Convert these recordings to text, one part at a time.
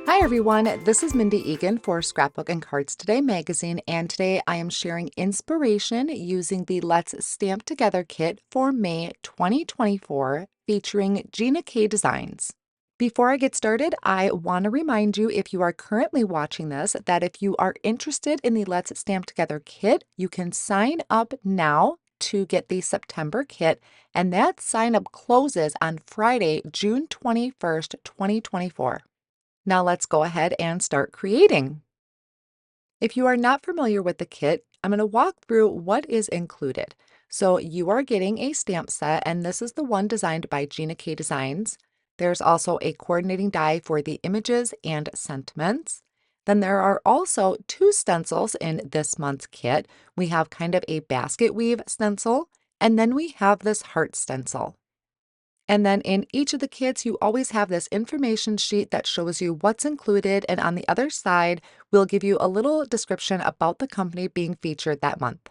Hi everyone, this is Mindy Eggen for Scrapbook and Cards Today magazine, and today I am sharing inspiration using the Let's Stamp Together kit for May 2024 featuring Gina K Designs. Before I get started, I want to remind you, if you are currently watching this, that if you are interested in the Let's Stamp Together kit, you can sign up now to get the September kit, and that sign up closes on Friday, June 21st, 2024. Now let's go ahead and start creating. If you are not familiar with the kit, I'm going to walk through what is included. So you are getting a stamp set, and this is the one designed by Gina K Designs. There's also a coordinating die for the images and sentiments. Then there are also two stencils in this month's kit. We have kind of a basket weave stencil, and then we have this heart stencil. And then in each of the kits, you always have this information sheet that shows you what's included. And on the other side, we'll give you a little description about the company being featured that month.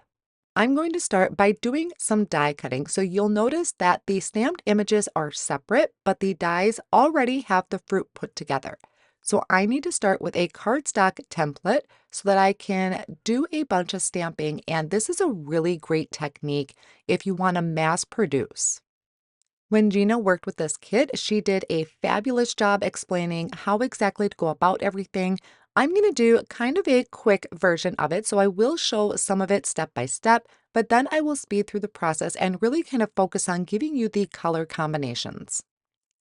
I'm going to start by doing some die cutting. So you'll notice that the stamped images are separate, but the dies already have the fruit put together. So I need to start with a cardstock template so that I can do a bunch of stamping. And this is a really great technique if you want to mass produce. When Gina worked with this kit, she did a fabulous job explaining how exactly to go about everything. I'm going to do kind of a quick version of it, so I will show some of it step by step, but then I will speed through the process and really kind of focus on giving you the color combinations.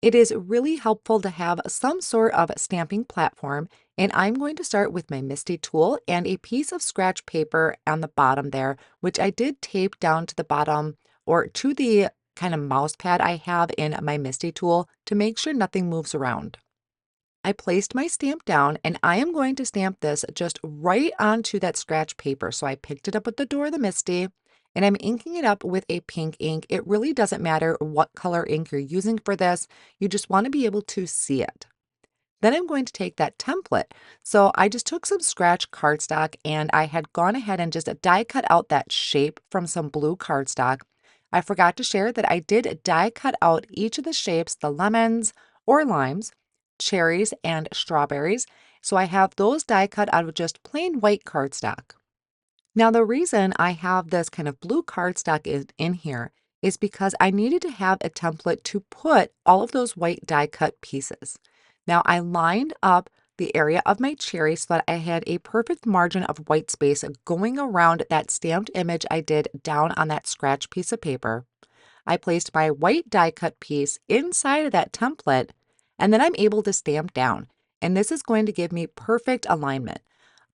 It is really helpful to have some sort of stamping platform, and I'm going to start with my Misty tool and a piece of scratch paper on the bottom there, which I did tape down to the bottom or to the kind of mouse pad I have in my Misty tool to make sure nothing moves around. I placed my stamp down, and I am going to stamp this just right onto that scratch paper. So I picked it up at the door of the Misty, and I'm inking it up with a pink ink. It really doesn't matter what color ink you're using for this. You just want to be able to see it. Then I'm going to take that template. So I just took some scratch cardstock, and I had gone ahead and just die cut out that shape from some blue cardstock. I forgot to share that I did die cut out each of the shapes, the lemons or limes, cherries, and strawberries. So I have those die cut out of just plain white cardstock. Now, the reason I have this kind of blue cardstock in here is because I needed to have a template to put all of those white die cut pieces. Now, I lined up the area of my cherry so that I had a perfect margin of white space going around that stamped image I did down on that scratch piece of paper. I placed my white die cut piece inside of that template, and then I'm able to stamp down. And this is going to give me perfect alignment.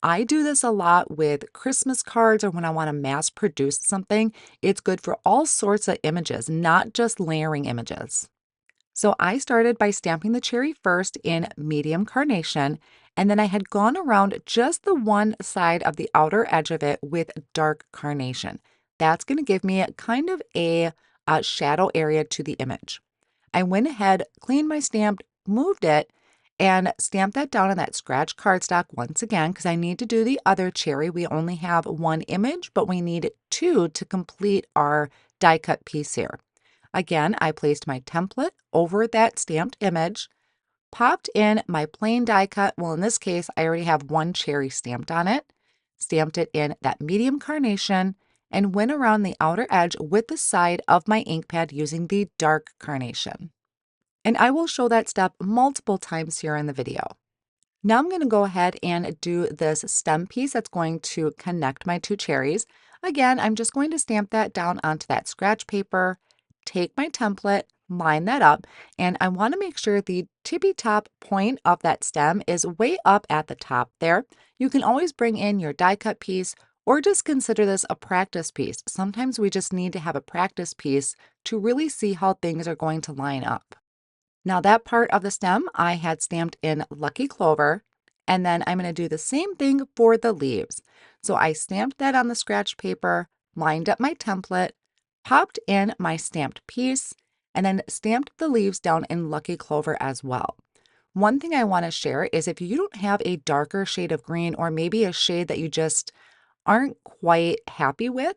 I do this a lot with Christmas cards or when I want to mass produce something. It's good for all sorts of images, not just layering images. So I started by stamping the cherry first in medium carnation, and then I had gone around just the one side of the outer edge of it with dark carnation. That's going to give me kind of a shadow area to the image. I went ahead, cleaned my stamp, moved it, and stamped that down on that scratch cardstock once again because I need to do the other cherry. We only have one image, but we need two to complete our die cut piece here. Again, I placed my template over that stamped image, popped in my plain die cut. Well, in this case, I already have one cherry stamped on it, stamped it in that medium carnation, and went around the outer edge with the side of my ink pad using the dark carnation. And I will show that step multiple times here in the video. Now I'm going to go ahead and do this stem piece that's going to connect my two cherries. Again, I'm just going to stamp that down onto that scratch paper, take my template, line that up, and I want to make sure the tippy top point of that stem is way up at the top there. You can always bring in your die cut piece or just consider this a practice piece. Sometimes we just need to have a practice piece to really see how things are going to line up. Now that part of the stem I had stamped in Lucky Clover, and then I'm going to do the same thing for the leaves. So I stamped that on the scratch paper, lined up my template, popped in my stamped piece, and then stamped the leaves down in Lucky Clover as well. One thing I want to share is if you don't have a darker shade of green or maybe a shade that you just aren't quite happy with,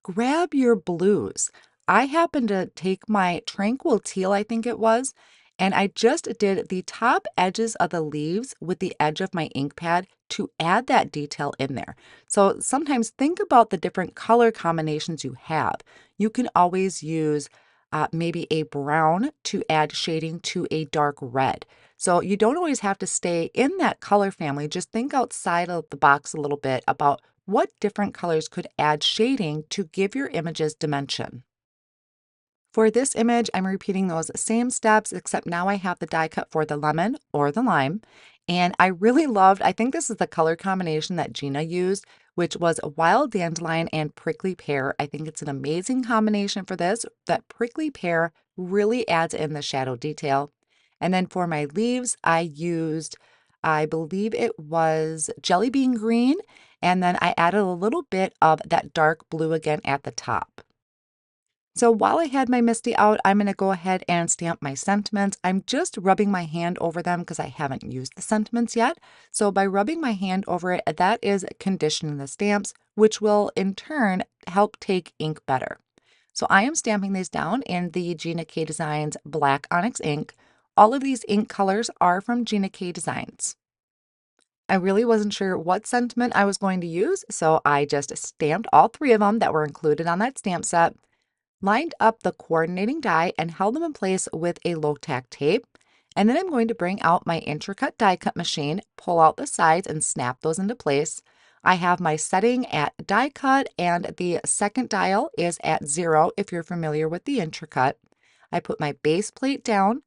grab your blues. I happened to take my Tranquil Teal, I think it was, And I just did the top edges of the leaves with the edge of my ink pad to add that detail in there. So sometimes think about the different color combinations you have. You can always use maybe a brown to add shading to a dark red. So you don't always have to stay in that color family. Just think outside of the box a little bit about what different colors could add shading to give your images dimension. For this image, I'm repeating those same steps, except now I have the die cut for the lemon or the lime. And I really loved, I think this is the color combination that Gina used, which was a wild dandelion and prickly pear. I think it's an amazing combination for this. That prickly pear really adds in the shadow detail. And then for my leaves, I used, I believe it was jelly bean green, and then I added a little bit of that dark blue again at the top. So while I had my Misty out, I'm going to go ahead and stamp my sentiments. I'm just rubbing my hand over them because I haven't used the sentiments yet. So by rubbing my hand over it, that is conditioning the stamps, which will in turn help take ink better. So I am stamping these down in the Gina K Designs Black Onyx ink. All of these ink colors are from Gina K Designs. I really wasn't sure what sentiment I was going to use, so I just stamped all three of them that were included on that stamp set, lined up the coordinating die and held them in place with a low tack tape. And then I'm going to bring out my intricate die cut machine, pull out the sides and snap those into place. I have my setting at die cut and the second dial is at 0 if you're familiar with the intricate. I put my base plate down,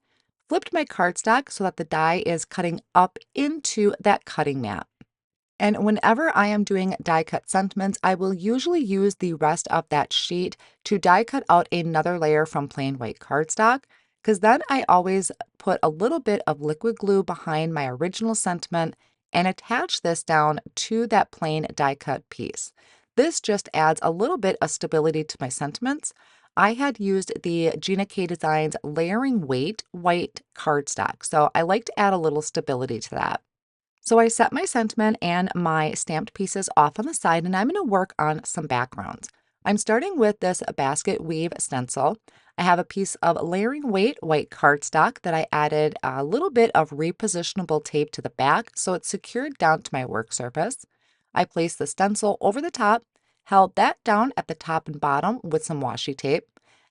flipped my cardstock so that the die is cutting up into that cutting mat. And whenever I am doing die cut sentiments, I will usually use the rest of that sheet to die cut out another layer from plain white cardstock, because then I always put a little bit of liquid glue behind my original sentiment and attach this down to that plain die cut piece. This just adds a little bit of stability to my sentiments. I had used the Gina K Designs Layering Weight white cardstock, so I like to add a little stability to that. So I set my sentiment and my stamped pieces off on the side, and I'm going to work on some backgrounds. I'm starting with this basket weave stencil. I have a piece of layering weight white cardstock that I added a little bit of repositionable tape to the back so it's secured down to my work surface. I placed the stencil over the top, held that down at the top and bottom with some washi tape,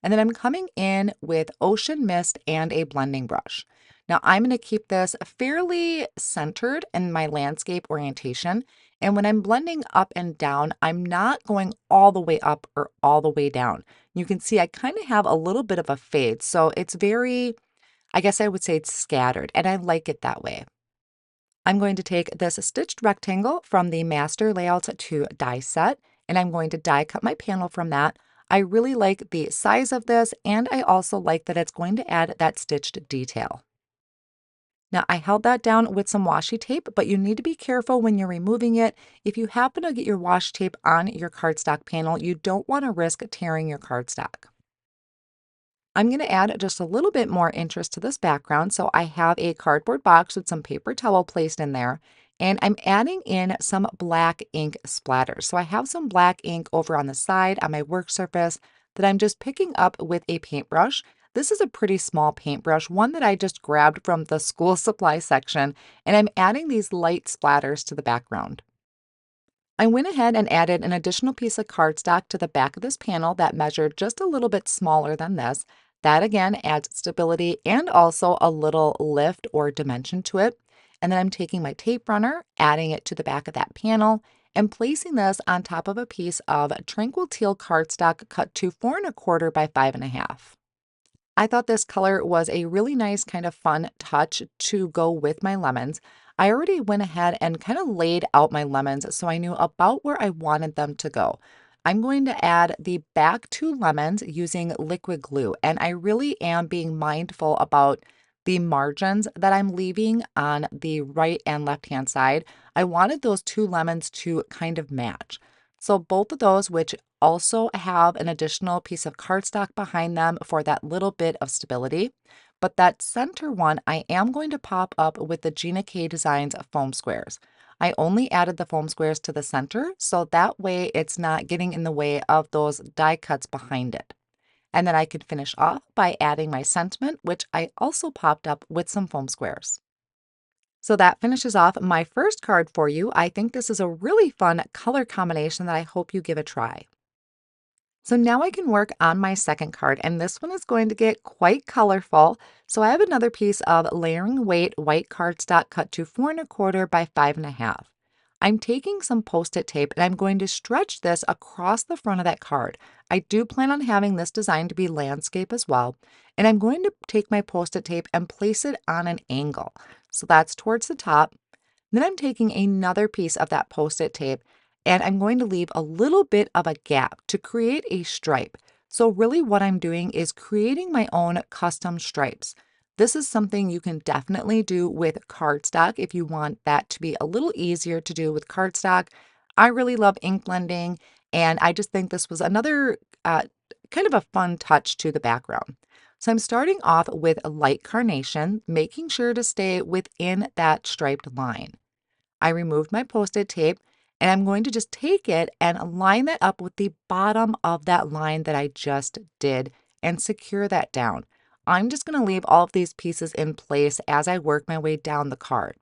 and then I'm coming in with Ocean Mist and a blending brush. Now I'm going to keep this fairly centered in my landscape orientation. And when I'm blending up and down, I'm not going all the way up or all the way down. You can see I kind of have a little bit of a fade. So it's very, I guess I would say it's scattered, and I like it that way. I'm going to take this stitched rectangle from the master layout to die set, and I'm going to die cut my panel from that. I really like the size of this, and I also like that it's going to add that stitched detail. Now I held that down with some washi tape, but you need to be careful when you're removing it. If you happen to get your washi tape on your cardstock panel, you don't want to risk tearing your cardstock. I'm going to add just a little bit more interest to this background. So I have a cardboard box with some paper towel placed in there, and I'm adding in some black ink splatters. So I have some black ink over on the side on my work surface that I'm just picking up with a paintbrush. This is a pretty small paintbrush, one that I just grabbed from the school supply section, and I'm adding these light splatters to the background. I went ahead and added an additional piece of cardstock to the back of this panel that measured just a little bit smaller than this. That again adds stability and also a little lift or dimension to it. And then I'm taking my tape runner, adding it to the back of that panel, and placing this on top of a piece of tranquil teal cardstock cut to 4¼ by 5½. I thought this color was a really nice kind of fun touch to go with my lemons. I already went ahead and kind of laid out my lemons so I knew about where I wanted them to go. I'm going to add the back 2 lemons using liquid glue, and I really am being mindful about the margins that I'm leaving on the right and left hand side. I wanted those 2 lemons to kind of match. So both of those, which also have an additional piece of cardstock behind them for that little bit of stability. But that center one, I am going to pop up with the Gina K Designs foam squares. I only added the foam squares to the center, so that way it's not getting in the way of those die cuts behind it. And then I can finish off by adding my sentiment, which I also popped up with some foam squares. So that finishes off my first card for you. I think this is a really fun color combination that I hope you give a try. So now I can work on my second card, and this one is going to get quite colorful. So I have another piece of layering weight white cardstock cut to 4¼ by 5½. I'm taking some Post-it tape and I'm going to stretch this across the front of that card. I do plan on having this design to be landscape as well. And I'm going to take my Post-it tape and place it on an angle. So that's towards the top. Then I'm taking another piece of that Post-it tape and I'm going to leave a little bit of a gap to create a stripe. So really what I'm doing is creating my own custom stripes. This is something you can definitely do with cardstock if you want that to be a little easier to do with cardstock. I really love ink blending, and I just think this was another kind of a fun touch to the background. So I'm starting off with a light carnation, making sure to stay within that striped line. I removed my Post-it tape and I'm going to just take it and line that up with the bottom of that line that I just did and secure that down. I'm just going to leave all of these pieces in place as I work my way down the card.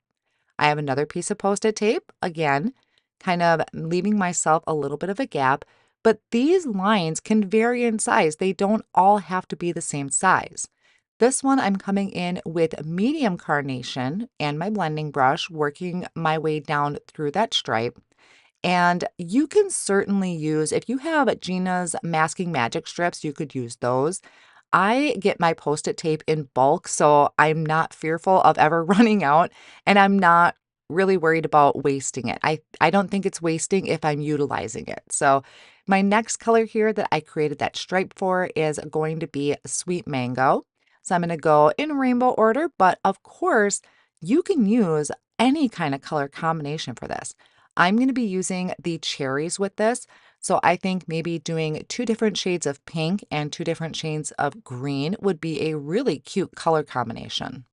I have another piece of Post-it tape, again, kind of leaving myself a little bit of a gap, but these lines can vary in size. They don't all have to be the same size. This one I'm coming in with medium carnation and my blending brush, working my way down through that stripe. And you can certainly use, if you have Gina's Masking Magic strips, you could use those. I get my Post-it tape in bulk, so I'm not fearful of ever running out, and I'm not really worried about wasting it. I don't think it's wasting if I'm utilizing it. So my next color here that I created that stripe for is going to be Sweet Mango. So I'm going to go in rainbow order, but of course, you can use any kind of color combination for this. I'm going to be using the cherries with this. So I think maybe doing 2 different shades of pink and 2 different shades of green would be a really cute color combination.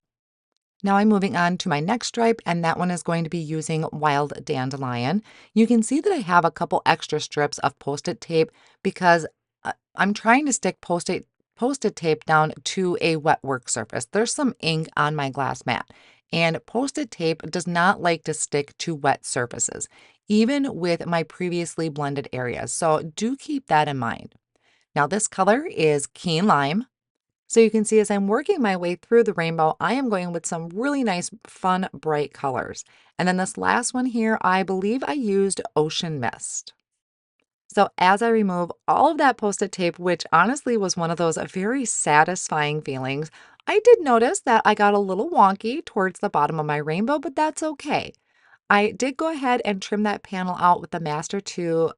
Now I'm moving on to my next stripe, and that one is going to be using Wild Dandelion. You can see that I have a couple extra strips of Post-it tape because I'm trying to stick Post-it tape down to a wet work surface. There's some ink on my glass mat, and Post-it tape does not like to stick to wet surfaces, even with my previously blended areas. So do keep that in mind. Now this color is Keen Lime. So you can see as I'm working my way through the rainbow, I am going with some really nice, fun, bright colors. And then this last one here, I believe I used Ocean Mist. So as I remove all of that Post-it tape, which honestly was one of those very satisfying feelings, I did notice that I got a little wonky towards the bottom of my rainbow, but that's okay. I did go ahead and trim that panel out with the Master 2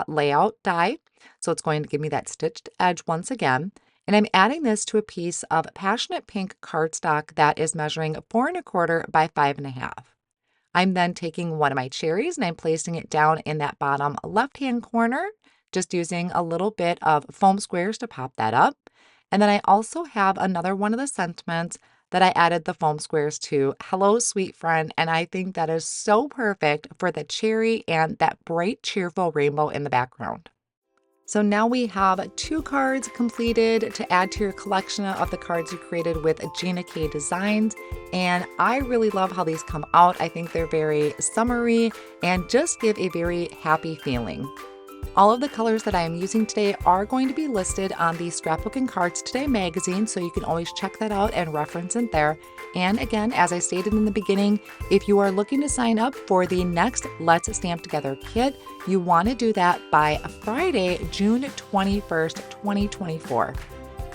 layout die. So it's going to give me that stitched edge once again. And I'm adding this to a piece of Passionate Pink cardstock that is measuring 4¼ by 5½. I'm then taking one of my cherries and I'm placing it down in that bottom left-hand corner, just using a little bit of foam squares to pop that up. And then I also have another one of the sentiments that I added the foam squares to, Hello Sweet Friend, and I think that is so perfect for the cherry and that bright, cheerful rainbow in the background. So now we have 2 cards completed to add to your collection of the cards you created with Gina K Designs, and I really love how these come out. I think they're very summery and just give a very happy feeling. All of the colors that I am using today are going to be listed on the Scrapbook and Cards Today magazine, so you can always check that out and reference it there. And again, as I stated in the beginning, if you are looking to sign up for the next Let's Stamp Together kit, you want to do that by Friday, June 21st, 2024.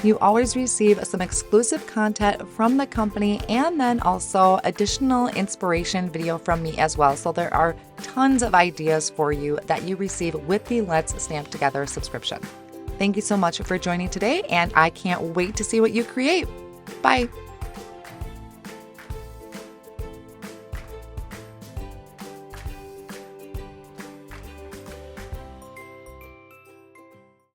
You always receive some exclusive content from the company and then also additional inspiration video from me as well. So there are tons of ideas for you that you receive with the Let's Stamp Together subscription. Thank you so much for joining today, and I can't wait to see what you create. Bye.